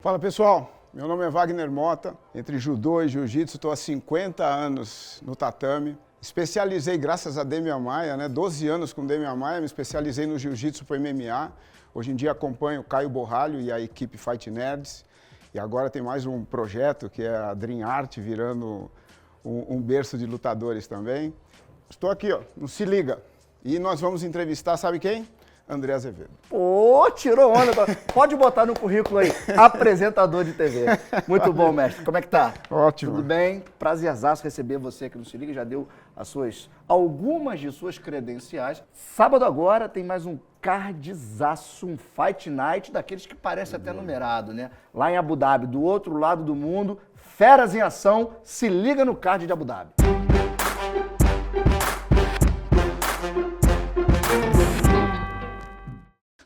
Fala pessoal, meu nome é Wagner Mota, entre judô e jiu-jitsu estou há 50 anos no tatame. Especializei graças a Demian Maia, 12 anos com Demian Maia, me especializei no jiu-jitsu para MMA. Hoje em dia acompanho o Caio Borralho e a equipe Fight Nerds. E agora tem mais um projeto que é a Dream Art, virando um berço de lutadores também. Estou aqui, ó, no Se Liga. E nós vamos entrevistar, sabe quem? André Azevedo. Pô, tirou onda. Pode botar no currículo aí, apresentador de TV. Muito bom, mestre. Como é que tá? Ótimo. Tudo bem? Prazerzaço receber você aqui no Se Liga. Já deu algumas de suas credenciais. Sábado agora tem mais um cardzaço, um Fight Night, daqueles que parece até numerado, né? Lá em Abu Dhabi, do outro lado do mundo, feras em ação, se liga no card de Abu Dhabi.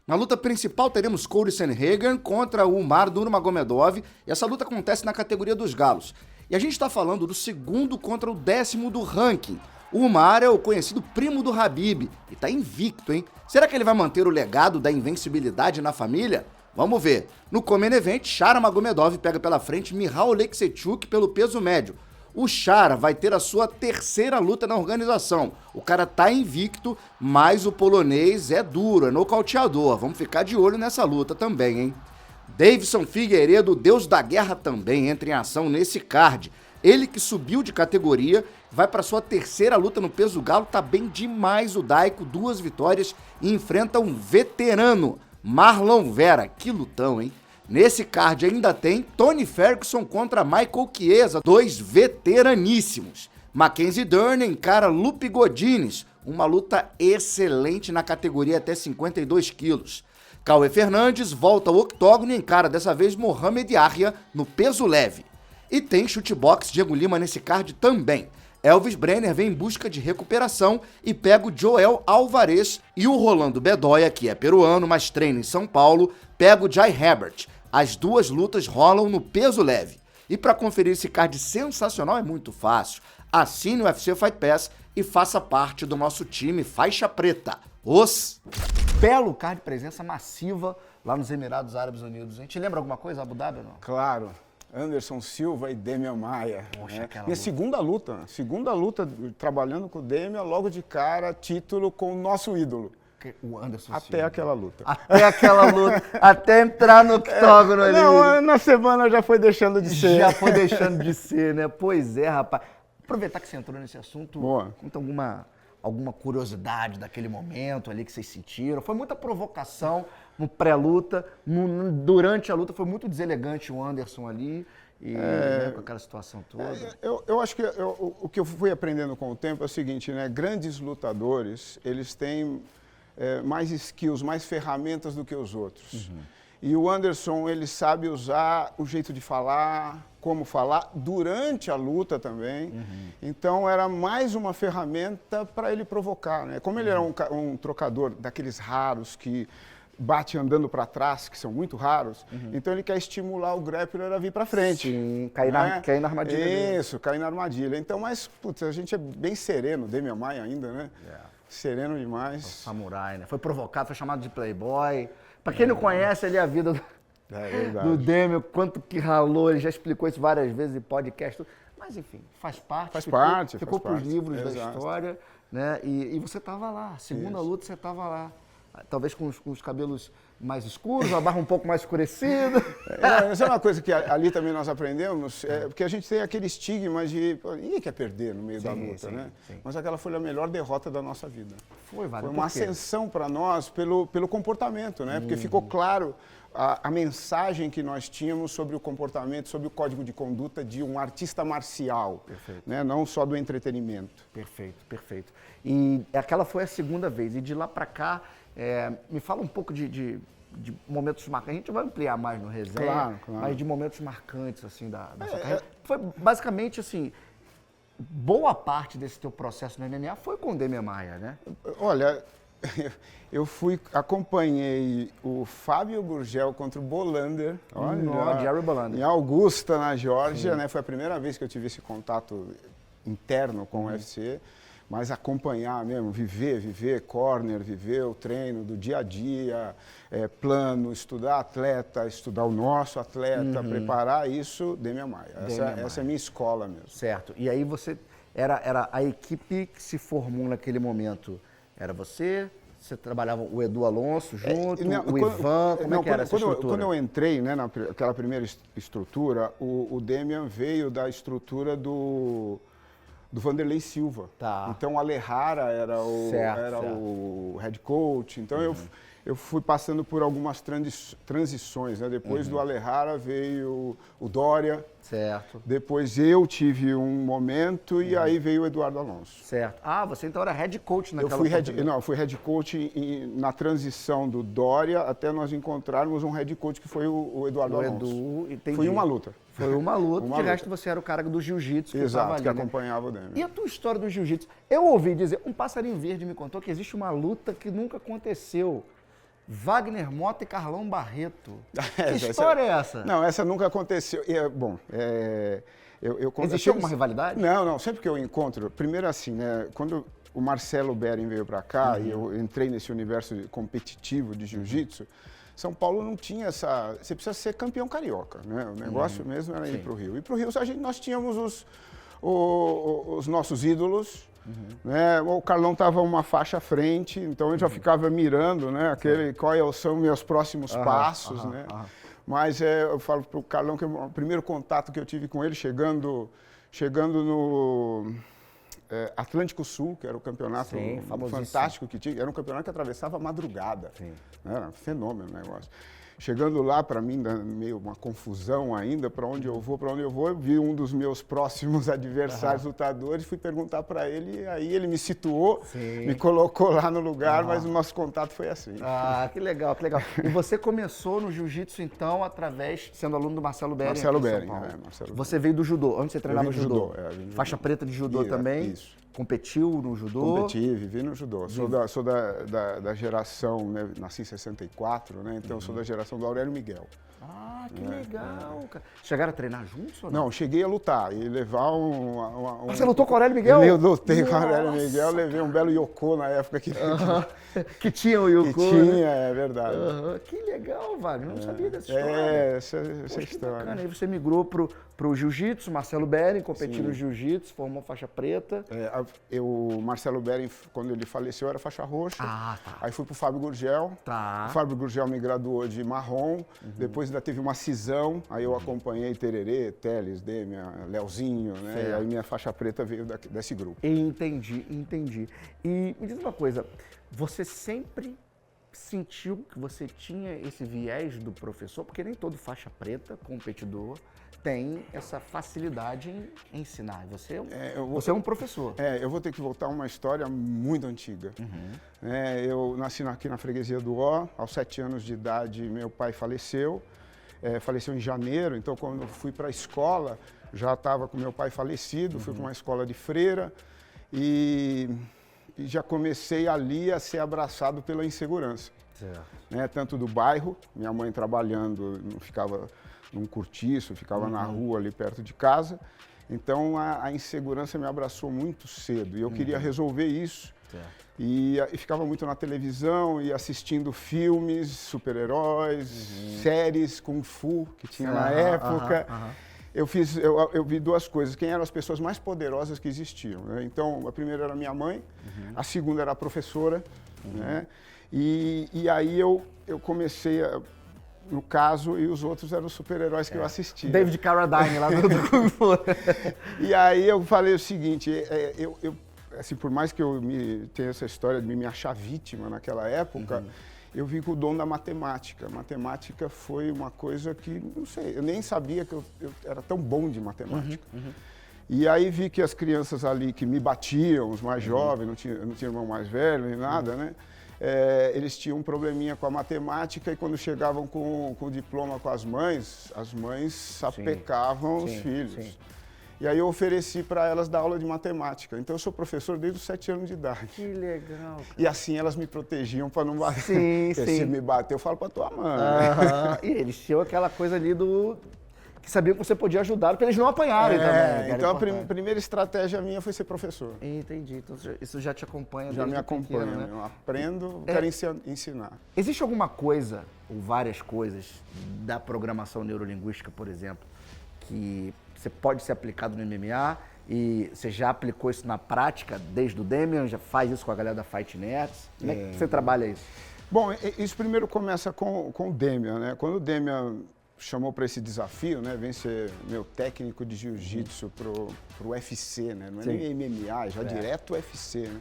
Na luta principal teremos Cory Sandhagen contra o Umar Nurmagomedov, e essa luta acontece na categoria dos galos. E a gente está falando do segundo contra o 10º do ranking. O Umar é o conhecido primo do Khabib e tá invicto, hein? Será que ele vai manter o legado da invencibilidade na família? Vamos ver. No Common Event, Shamar Magomedov pega pela frente Michal Oleksiejczuk pelo peso médio. O Shamar vai ter a sua terceira luta na organização. O cara tá invicto, mas o polonês é duro, é nocauteador. Vamos ficar de olho nessa luta também, hein? Deiveson Figueiredo, deus da guerra, também entra em ação nesse card. Ele que subiu de categoria, vai para sua terceira luta no peso galo, tá bem demais o Daico, 2 vitórias e enfrenta um veterano, Marlon Vera. Que lutão, hein? Nesse card ainda tem Tony Ferguson contra Michael Chiesa, 2 veteraníssimos. Mackenzie Dern encara Lupe Godinez, uma luta excelente na categoria até 52 quilos. Cauê Fernandes volta ao octógono e encara dessa vez Mohamed Arya no peso leve. E tem chutebox Diego Lima nesse card também. Elvis Brenner vem em busca de recuperação e pega o Joel Alvarez, e o Rolando Bedoya, que é peruano, mas treina em São Paulo, pega o Jai Herbert. As duas lutas rolam no peso leve. E para conferir esse card sensacional é muito fácil. Assine o UFC Fight Pass e faça parte do nosso time faixa preta. Belo card, presença massiva lá nos Emirados Árabes Unidos. A gente lembra alguma coisa, Abu Dhabi ou não? Claro. Anderson Silva e Demian Maia. Poxa, Minha segunda luta trabalhando com o Demian, logo de cara, título com o nosso ídolo. O Anderson Até Silva. aquela luta. Até aquela luta, até entrar no octógono ali. Não, na semana já foi deixando de ser. Já foi deixando de ser, né? Pois é, rapaz. Aproveitar que você entrou nesse assunto, Boa. conta alguma curiosidade daquele momento ali que vocês sentiram. Foi muita provocação no pré-luta, durante a luta foi muito deselegante o Anderson ali, e né, com aquela situação toda. Eu acho que o que eu fui aprendendo com o tempo é o seguinte, né? Grandes lutadores, eles têm mais skills, mais ferramentas do que os outros. Uhum. E o Anderson, ele sabe usar o jeito de falar, como falar, durante a luta também. Uhum. Então, era mais uma ferramenta para ele provocar, né? Como ele era um trocador daqueles raros que bate andando para trás, que são muito raros, então ele quer estimular o grappler a vir para frente. Sim, cair na armadilha. Isso, cair na armadilha. Então, mas, putz, a gente é bem sereno, Demian Maia ainda, né? Yeah. Sereno demais. O samurai, né? Foi provocado, foi chamado de playboy. Para quem não conhece ali a vida do Demian, quanto que ralou, ele já explicou isso várias vezes em podcast. Mas, enfim, faz parte. Ficou para os livros da história, né? E você estava lá, segunda luta você estava lá. Talvez com os cabelos mais escuros, a barba um pouco mais escurecida. Essa é uma coisa que ali também nós aprendemos, porque a gente tem aquele estigma de ninguém quer perder no meio da luta, né? Sim. Mas aquela foi a melhor derrota da nossa vida. Foi uma ascensão para nós pelo comportamento, né? Porque ficou claro a mensagem que nós tínhamos sobre o comportamento, sobre o código de conduta de um artista marcial, né? Não só do entretenimento. Perfeito. E aquela foi a segunda vez, e de lá para cá, me fala um pouco de momentos marcantes. A gente vai ampliar mais no resenha, claro. Mas de momentos marcantes assim, da sua carreira. Foi basicamente assim, boa parte desse teu processo no MMA foi com o Demian Maia, né? Olha, eu acompanhei o Fábio Gurgel contra o Bolander, Jerry Bolander, em Augusta, na Geórgia, né? Foi a primeira vez que eu tive esse contato interno com o UFC. mas acompanhar mesmo, viver corner, viver o treino do dia a dia, plano, estudar atleta, estudar o nosso atleta, preparar isso, Demian Maia. Essa é a minha escola mesmo. Certo. E aí você, era a equipe que se formou naquele momento, era você trabalhava o Edu Alonso junto, o Ivan, como é que era essa estrutura? Quando eu entrei, né, naquela primeira estrutura, o Demian veio da estrutura do Vanderlei Silva. Tá. Então, o Alejara era o head coach. Então, eu fui passando por algumas transições, né? Depois do Alejara veio o Dória. Certo. Depois eu tive um momento e aí veio o Eduardo Alonso. Certo. Ah, você então era head coach naquela eu fui head coach na transição do Dória até nós encontrarmos um head coach que foi o Eduardo Alonso. Entendi. Foi uma luta. Foi uma luta, de resto você era o cara do jiu-jitsu que estava ali, que acompanhava o Demian. E a tua história do jiu-jitsu? Eu ouvi dizer, um passarinho verde me contou que existe uma luta que nunca aconteceu. Wagner Motta e Carlão Barreto. Que história é essa? Não, essa nunca aconteceu. Existiu alguma rivalidade? Não. Sempre que eu encontro... Primeiro assim, né? Quando o Marcelo Bering veio para cá e eu entrei nesse universo competitivo de jiu-jitsu, São Paulo não tinha essa... Você precisa ser campeão carioca, né? O negócio mesmo era ir para o Rio. E para o Rio nós tínhamos os nossos ídolos... Né? O Carlão estava uma faixa à frente, então eu já ficava mirando, né? Quais são meus próximos passos, né? Mas eu falo para o Carlão que o primeiro contato que eu tive com ele chegando no Atlântico Sul, que era o campeonato fantástico que tinha, era um campeonato que atravessava a madrugada, era um fenômeno o negócio. Chegando lá, para mim, meio uma confusão ainda, para onde eu vou, eu vi um dos meus próximos adversários lutadores, fui perguntar para ele, aí ele me situou, me colocou lá no lugar, mas o nosso contato foi assim. Ah, que legal, que legal. E você começou no jiu-jitsu, então, sendo aluno do Marcelo Bering. Marcelo Bering, Você veio do judô, onde você treinava judô? Faixa preta de judô também? Isso. Competiu no judô? Competi, vivi no judô. Sou da geração, né, nasci em 64, né, então sou da geração do Aurélio Miguel. Ah, que legal, cara. Chegaram a treinar juntos ou não? Não, cheguei a lutar e levar Você lutou com o Aurélio Miguel? Eu lutei com o Aurélio Miguel, levei um belo Yoko na época que tinha o Yoko. Que tinha, é verdade. Que legal, Wagner, eu não sabia dessa história. Essa história. Bacana. Aí você migrou pro jiu-jitsu, Marcelo Bering, competiu no jiu-jitsu, formou faixa preta. O Marcelo Bering, quando ele faleceu, era faixa roxa. Ah, tá. Aí fui pro Fábio Gurgel. Tá. O Fábio Gurgel me graduou de marrom. Depois ainda teve uma cisão. Aí eu acompanhei Tererê, Teles, Demian, Leozinho, né? E aí minha faixa preta veio desse grupo. Entendi. E me diz uma coisa, você sempre sentiu que você tinha esse viés do professor? Porque nem todo faixa preta, competidor, tem essa facilidade em ensinar. Você é um professor. Eu vou ter que voltar a uma história muito antiga. Eu nasci aqui na freguesia do Ó. Aos 7 anos de idade, meu pai faleceu. Faleceu em janeiro, então quando eu fui para a escola, já estava com meu pai falecido, fui para uma escola de freira e já comecei ali a ser abraçado pela insegurança. Né? Tanto do bairro, minha mãe trabalhando, não ficava num cortiço, ficava na rua ali perto de casa. Então a insegurança me abraçou muito cedo e eu queria resolver isso. E ficava muito na televisão e assistindo filmes, super-heróis, séries, Kung Fu, que tinha na época. Eu vi duas coisas, quem eram as pessoas mais poderosas que existiam. Né? Então, a primeira era minha mãe, a segunda era a professora. Né? E aí eu comecei no caso, e os outros eram os super-heróis que eu assistia. David Carradine, lá do Kung Fu. E aí eu falei o seguinte, assim, por mais que eu tenha essa história de me achar vítima naquela época, eu vi com o dom da matemática. Matemática foi uma coisa que, não sei, eu nem sabia que eu era tão bom de matemática. E aí vi que as crianças ali que me batiam, os mais jovens, eu não tinha irmão mais velho nem nada, né? Eles tinham um probleminha com a matemática e quando chegavam com o diploma com as mães sapecavam os filhos. E aí eu ofereci para elas dar aula de matemática. Então eu sou professor desde os 7 anos de idade. Que legal. Cara. E assim elas me protegiam para não bater. Se me bater, eu falo para tua mãe. E eles tinham aquela coisa ali que sabiam que você podia ajudar, para eles não apanharem também. Né? Então a primeira estratégia minha foi ser professor. Entendi. Então isso já te acompanha Já me desde acompanha, pequeno, né? eu aprendo, quero ensinar. Existe alguma coisa, ou várias coisas, da programação neurolinguística, por exemplo, que você pode ser aplicado no MMA e você já aplicou isso na prática desde o Demian, já faz isso com a galera da Fight Nerds? Como é que você trabalha isso? Bom, isso primeiro começa com o Demian, né? Quando o Demian chamou para esse desafio, né? Vem ser meu técnico de jiu-jitsu pro UFC, né? Não é nem MMA, já direto UFC, né?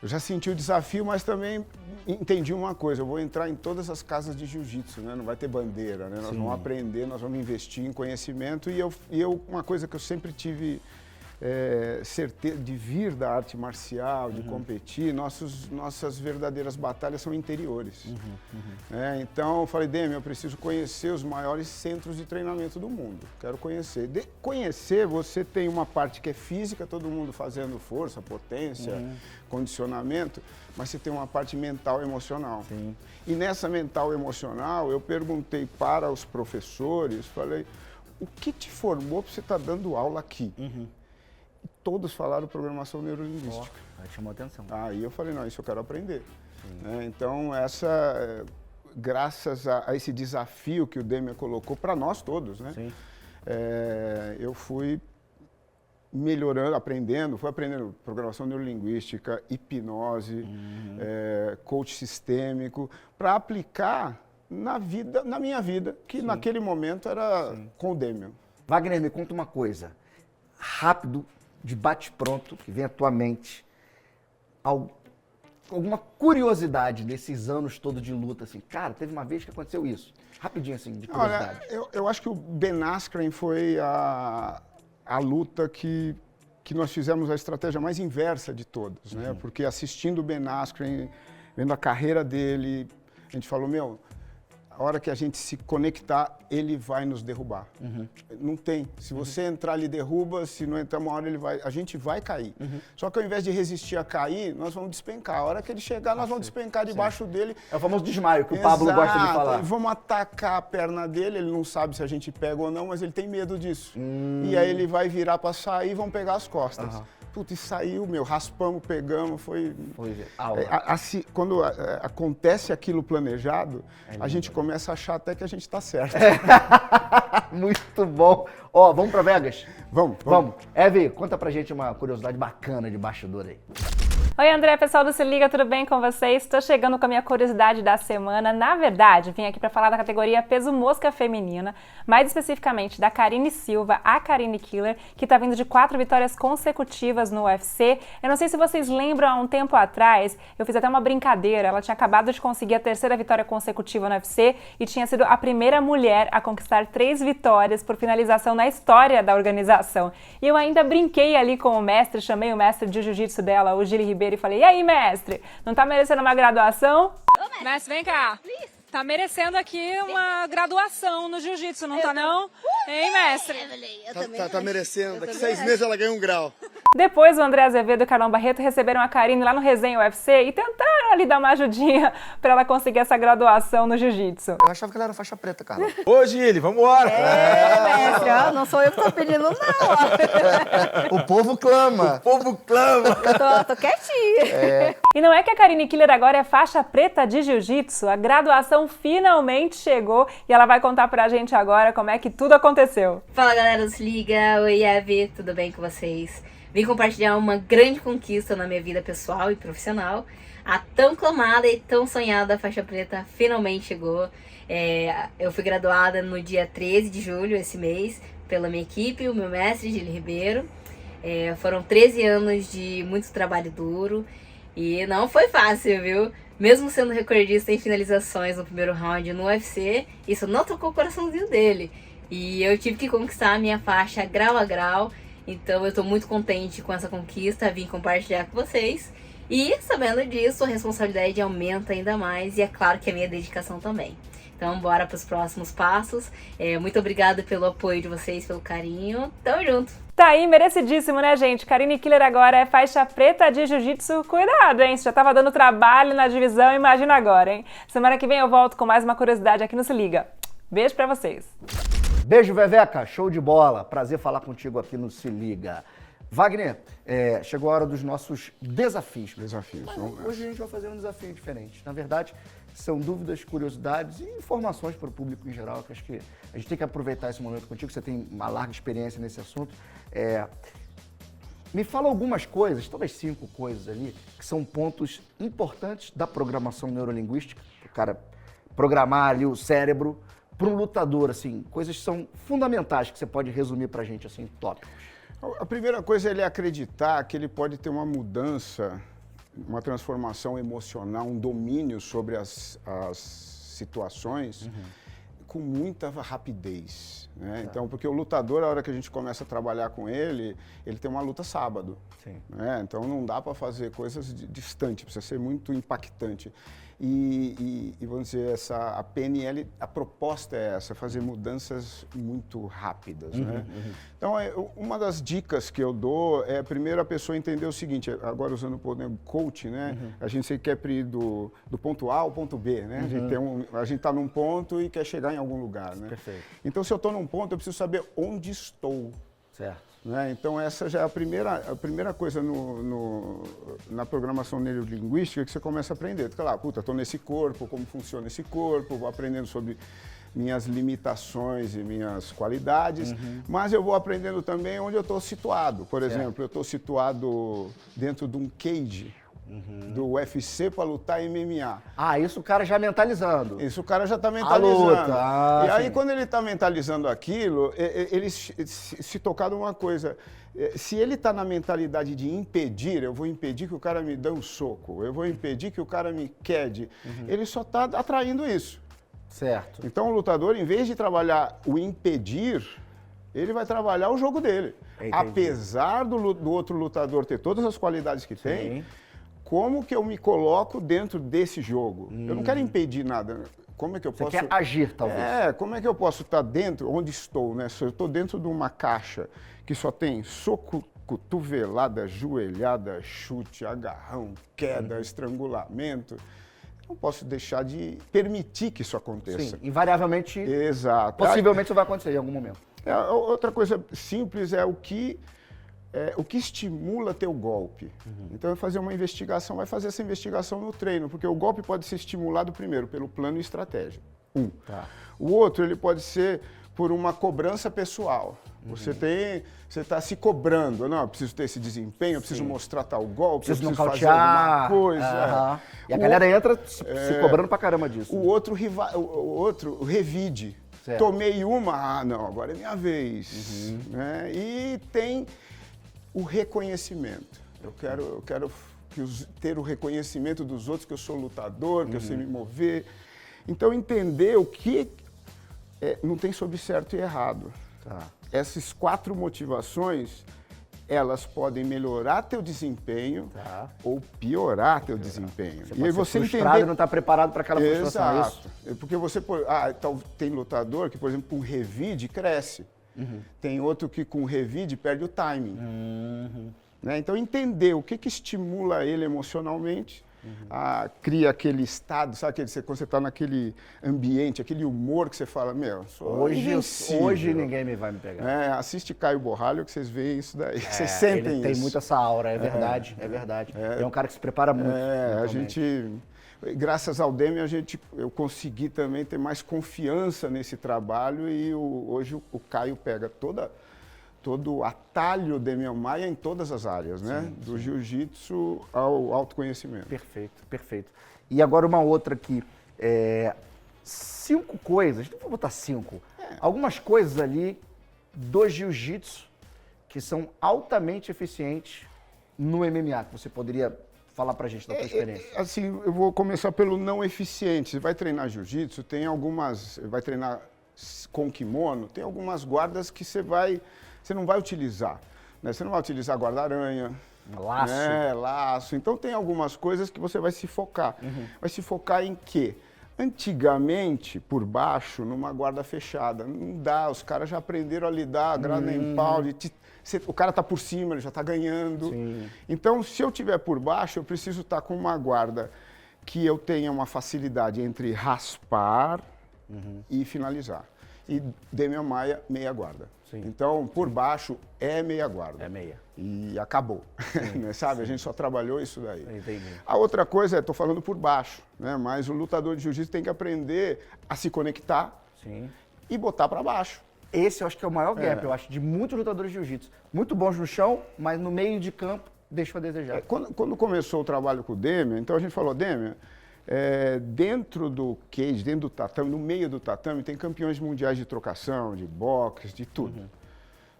Eu já senti o desafio, mas também entendi uma coisa, eu vou entrar em todas as casas de jiu-jitsu, né? Não vai ter bandeira, né? Nós vamos aprender, nós vamos investir em conhecimento e uma coisa que eu sempre tive certeza de vir da arte marcial, de competir, nossas verdadeiras batalhas são interiores. Então eu falei, Demian, eu preciso conhecer os maiores centros de treinamento do mundo, quero conhecer. Conhecer, você tem uma parte que é física, todo mundo fazendo força, potência, condicionamento, mas você tem uma parte mental e emocional. Sim. E nessa mental e emocional, eu perguntei para os professores, falei, o que te formou para você estar dando aula aqui? E todos falaram programação neurolinguística. Chamou atenção. Aí eu falei, não, isso eu quero aprender. Então, graças a esse desafio que o Demian colocou para nós todos, né? Eu fui melhorando, fui aprendendo programação neurolinguística, hipnose, coach sistêmico, para aplicar na minha vida, que naquele momento era com o Demian. Wagner, me conta uma coisa, rápido, de bate-pronto, que vem à tua mente, alguma curiosidade nesses anos todos de luta, assim, cara, teve uma vez que aconteceu isso, rapidinho assim, de curiosidade. Olha, eu acho que o Ben Askren foi a luta que nós fizemos a estratégia mais inversa de todas, né? Porque assistindo o Ben Askren, vendo a carreira dele, a gente falou, a hora que a gente se conectar, ele vai nos derrubar. Não tem. Se você entrar, ele derruba, se não entrar uma hora, a gente vai cair. Só que ao invés de resistir a cair, nós vamos despencar. A hora que ele chegar, nós vamos despencar debaixo dele. É o famoso desmaio que o Pablo gosta de falar. Vamos atacar a perna dele, ele não sabe se a gente pega ou não, mas ele tem medo disso. E aí ele vai virar para sair e vão pegar as costas. Putz, e saiu, raspamos, pegamos, foi aula. Quando acontece aquilo planejado, a gente começa a achar até que a gente está certo. Muito bom. Ó, vamos para Vegas? Vamos. Eve, conta pra gente uma curiosidade bacana de bastidor aí. Oi, André, pessoal do Se Liga, tudo bem com vocês? Estou chegando com a minha curiosidade da semana. Na verdade, vim aqui para falar da categoria peso mosca feminina, mais especificamente da Karine Silva, a Karine Killer, que está vindo de 4 vitórias consecutivas no UFC. Eu não sei se vocês lembram, há um tempo atrás, eu fiz até uma brincadeira, ela tinha acabado de conseguir a 3ª vitória consecutiva no UFC e tinha sido a primeira mulher a conquistar 3 vitórias por finalização na história da organização. E eu ainda brinquei ali com o mestre, chamei o mestre de jiu-jitsu dela, o Gili Ribeiro, e falei, e aí, mestre, não tá merecendo uma graduação? Mestre, vem cá. Tá merecendo aqui uma graduação no jiu-jitsu, não tá não? Hein, mestre? Tá merecendo. Daqui 6 meses ela ganha 1 grau. Depois, o André Azevedo e o Carlão Barreto receberam a Karine lá no Resenha UFC e tentaram ali dar uma ajudinha pra ela conseguir essa graduação no jiu-jitsu. Eu achava que ela era faixa preta, Carlão. Hoje ele, vambora! Mestre, ó, não sou eu que tô pedindo não, ó. O povo clama. Eu tô quietinha. E não é que a Karine Killer agora é faixa preta de jiu-jitsu, a graduação finalmente chegou e ela vai contar pra gente agora como é que tudo aconteceu. Fala, galera do Se Liga, oi Eve, tudo bem com vocês? Vim compartilhar uma grande conquista na minha vida pessoal e profissional. A tão clamada e tão sonhada faixa preta finalmente chegou. Eu fui graduada no dia 13 de julho, esse mês, pela minha equipe, o meu mestre, Gili Ribeiro. Foram 13 anos de muito trabalho duro e não foi fácil, viu? Mesmo sendo recordista em finalizações no primeiro round no UFC, isso não tocou o coraçãozinho dele. E eu tive que conquistar a minha faixa grau a grau. Então eu tô muito contente com essa conquista, vim compartilhar com vocês. E sabendo disso, a responsabilidade aumenta ainda mais e é claro que a minha dedicação também. Então bora pros próximos passos. Muito obrigada pelo apoio de vocês, pelo carinho. Tamo junto! Tá aí, merecidíssimo, né, gente? Karine Killer agora é faixa preta de jiu-jitsu. Cuidado, hein? Se já tava dando trabalho na divisão, imagina agora, hein? Semana que vem eu volto com mais uma curiosidade aqui no Se Liga. Beijo pra vocês! Beijo, Veveca. Show de bola. Prazer falar contigo aqui no Se Liga. Wagner, chegou a hora dos nossos desafios. Desafios. Mas hoje a gente vai fazer um desafio diferente. Na verdade, são dúvidas, curiosidades e informações para o público em geral, que acho que a gente tem que aproveitar esse momento contigo, você tem uma larga experiência nesse assunto. Me fala algumas coisas, talvez 5 coisas ali, que são pontos importantes da programação neurolinguística, o cara programar ali o cérebro para um lutador, assim, coisas que são fundamentais que você pode resumir para a gente, assim, tópicos. A primeira coisa é ele acreditar que ele pode ter uma mudança, uma transformação emocional, um domínio sobre as situações com muita rapidez, né? Então, porque o lutador, a hora que a gente começa a trabalhar com ele tem uma luta sábado. Sim. Né? Então, não dá para fazer coisas distantes, precisa ser muito impactante. E vamos dizer, a PNL, a proposta é essa, fazer mudanças muito rápidas, né? Então, uma das dicas que eu dou é, primeiro, a pessoa entender o seguinte, agora usando o poder coach, né? A gente sempre quer ir do ponto A ao ponto B, né? A gente está num ponto e quer chegar em algum lugar, né? Perfeito. Então, se eu estou num ponto, eu preciso saber onde estou. Certo. Né? Então, essa já é a primeira coisa na programação neurolinguística que você começa a aprender. Fica lá, puta, estou nesse corpo, como funciona esse corpo, vou aprendendo sobre minhas limitações e minhas qualidades, mas eu vou aprendendo também onde eu estou situado. Por exemplo, eu estou situado dentro de um cage do UFC para lutar MMA. Ah, isso o cara já mentalizando. Isso o cara já está mentalizando. luta. E aí, quando ele está mentalizando aquilo, ele se tocar de uma coisa. Se ele está na mentalidade de impedir, eu vou impedir que o cara me dê um soco, eu vou impedir que o cara me quede, ele só está atraindo isso. Certo. Então, o lutador, em vez de trabalhar o impedir, ele vai trabalhar o jogo dele. Entendi. Apesar do outro lutador ter todas as qualidades que tem, como que eu me coloco dentro desse jogo? Eu não quero impedir nada. Como é que eu posso... Você quer agir, talvez. Como é que eu posso estar dentro, onde estou, né? Se eu estou dentro de uma caixa que só tem soco, cotovelada, joelhada, chute, agarrão, queda, estrangulamento, não posso deixar de permitir que isso aconteça. Sim, invariavelmente, Exato. possivelmente isso vai acontecer em algum momento. Outra coisa simples é o que estimula teu golpe. Então, vai fazer uma investigação, vai fazer essa investigação no treino, porque o golpe pode ser estimulado primeiro pelo plano e estratégia. O outro, ele pode ser por uma cobrança pessoal. Você está se cobrando, não, eu preciso ter esse desempenho, eu preciso mostrar tal golpe, Preciso eu preciso fazer alguma coisa. E a galera entra se cobrando pra caramba disso. O outro revide. Certo. Tomei uma, não, agora é minha vez. Né? E tem o reconhecimento. Eu quero ter o reconhecimento dos outros, que eu sou lutador, que eu sei me mover. Então, entender o que não tem sobre certo e errado. Essas 4 motivações, elas podem melhorar teu desempenho ou piorar teu desempenho. Você e aí pode você ser frustrado e não está preparado para aquela frustração. Exato. Porque você tem lutador que, por exemplo, com revide cresce. Tem outro que com revide perde o timing. Né? Então, entender o que estimula ele emocionalmente, cria aquele estado, sabe? Quando você está naquele ambiente, aquele humor que você fala, hoje ninguém vai me pegar. Assiste Caio Borralho que vocês veem isso daí, vocês sentem ele isso. Tem muito essa aura, é verdade. É um cara que se prepara muito. A gente, graças ao Demi, eu consegui também ter mais confiança nesse trabalho e hoje o Caio pega todo o atalho de Demian Maia em todas as áreas, né? Do jiu-jitsu ao autoconhecimento. Perfeito. E agora uma outra aqui. 5 coisas, não vou botar 5, algumas coisas ali do jiu-jitsu que são altamente eficientes no MMA, que você poderia falar pra gente da tua experiência. Assim, eu vou começar pelo não eficiente. Você vai treinar jiu-jitsu, vai treinar com kimono, tem algumas guardas que você não vai utilizar. Né? Você não vai utilizar guarda-aranha. Laço. Laço. Então, tem algumas coisas que você vai se focar. Vai se focar em quê? Antigamente, por baixo, numa guarda fechada. Não dá, os caras já aprenderam a lidar, grana em pau. O cara está por cima, ele já está ganhando. Então, se eu estiver por baixo, eu preciso estar com uma guarda que eu tenha uma facilidade entre raspar e finalizar. e Demian Maia, meia guarda. Sim. Então, por baixo, é meia guarda. É meia. E acabou, né, sabe? A gente só trabalhou isso daí. Entendi. A outra coisa, estou falando por baixo, né? Mas o lutador de jiu-jitsu tem que aprender a se conectar Sim. e botar para baixo. Esse eu acho que é o maior gap, eu acho, de muitos lutadores de jiu-jitsu. Muito bons no chão, mas no meio de campo deixam a desejar. Quando começou o trabalho com o Demian, então a gente falou, Demian, dentro do cage, dentro do tatame, no meio do tatame, tem campeões mundiais de trocação, de boxe, de tudo.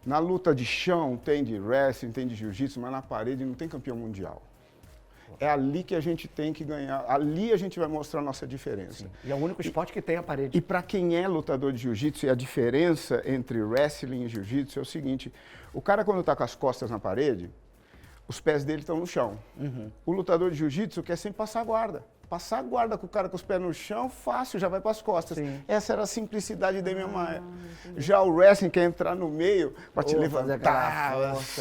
Na luta de chão tem de wrestling, tem de jiu-jitsu, mas na parede não tem campeão mundial. É ali que a gente tem que ganhar, ali a gente vai mostrar a nossa diferença. Sim. E é o único esporte que tem a parede. E para quem é lutador de jiu-jitsu, e a diferença entre wrestling e jiu-jitsu é o seguinte, o cara quando está com as costas na parede, os pés dele estão no chão. O lutador de jiu-jitsu quer sempre passar a guarda. Passar a guarda com o cara com os pés no chão, fácil, já vai para as costas. Sim. Essa era a simplicidade da minha Maia. Já o wrestling quer entrar no meio para te levantar,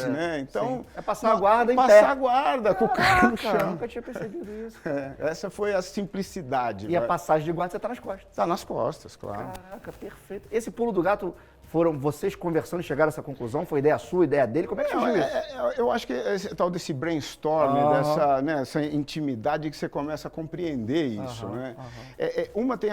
né? Então, é passar a guarda em pé. Passar a guarda com o cara no Cara, chão. nunca tinha percebido isso. Essa foi a simplicidade. E a passagem de guarda você tá nas costas. Tá nas costas, claro. Caraca, perfeito. Esse pulo do gato, foram vocês conversando e chegaram a essa conclusão? Foi ideia sua, ideia dele? Como é que surgiu isso? Eu acho que esse tal desse brainstorming, dessa, né, essa intimidade que você começa a compreender isso, né? Uma tem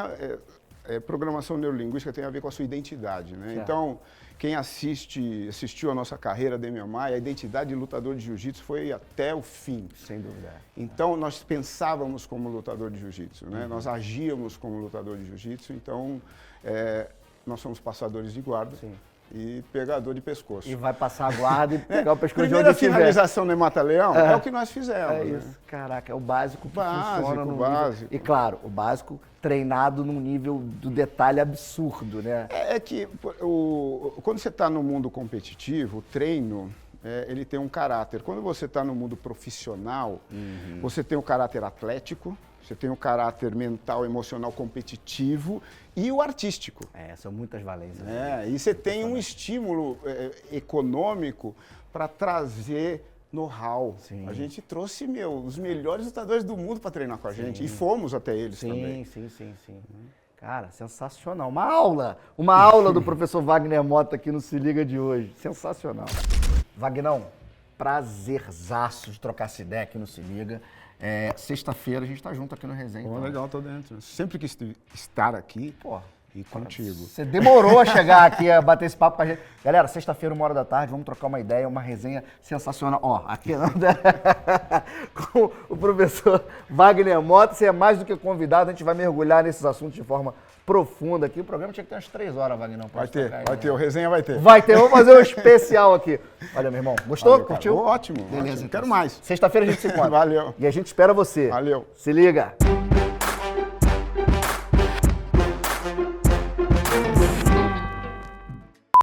programação neurolinguística tem a ver com a sua identidade, né? Certo. Então, quem assistiu a nossa carreira Demian Maia, a identidade de lutador de jiu-jitsu foi até o fim. Sem dúvida. Então, nós pensávamos como lutador de jiu-jitsu, né? Nós agíamos como lutador de jiu-jitsu, então nós somos passadores de guarda e pegador de pescoço. E vai passar a guarda e pegar o pescoço de Primeira onde tiver. finalização no Mata-Leão é o que nós fizemos. É né? isso. Caraca, é o básico que Básico, funciona no básico. nível... E claro, o básico treinado num nível do detalhe absurdo, né? É que quando você está no mundo competitivo, o treino, ele tem um caráter. Quando você está no mundo profissional, você tem o caráter atlético, você tem o caráter mental, emocional, competitivo e o artístico. São muitas valências. E você tem um estímulo econômico para trazer know-how. A gente trouxe, os melhores lutadores do mundo para treinar com a gente. E fomos até eles também. Sim. Cara, sensacional. Uma aula do professor Wagner Mota aqui no Se Liga de hoje. Sensacional. Vagnão, prazerzaço de trocar essa ideia aqui no Se Liga. Sexta-feira a gente tá junto aqui no Resenha. Pô, então. legal, tô dentro. Sempre quis estar aqui Pô, e contigo. você demorou a chegar aqui a bater esse papo com a gente. Galera, sexta-feira, 1h da tarde, vamos trocar uma ideia, uma resenha sensacional. Ó, aqui com o professor Wagner Mota, você é mais do que convidado, a gente vai mergulhar nesses assuntos de forma profunda aqui. O programa tinha que ter umas 3 horas, Wagner. Vai ter, o resenha vai ter. Vai ter, vamos fazer um especial aqui. Olha, meu irmão, gostou? Valeu, cara. Curtiu? Ótimo, Beleza, ótimo. então. Quero mais. Sexta-feira a gente se encontra. Valeu. E a gente espera você. Valeu. Se liga.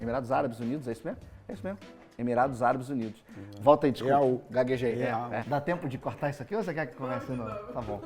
Emirados Árabes Unidos, é isso mesmo? É isso mesmo. Emirados Árabes Unidos. Volta aí, desculpa. Gaguejei. Dá tempo de cortar isso aqui ou você quer que comece? Não. Tá bom.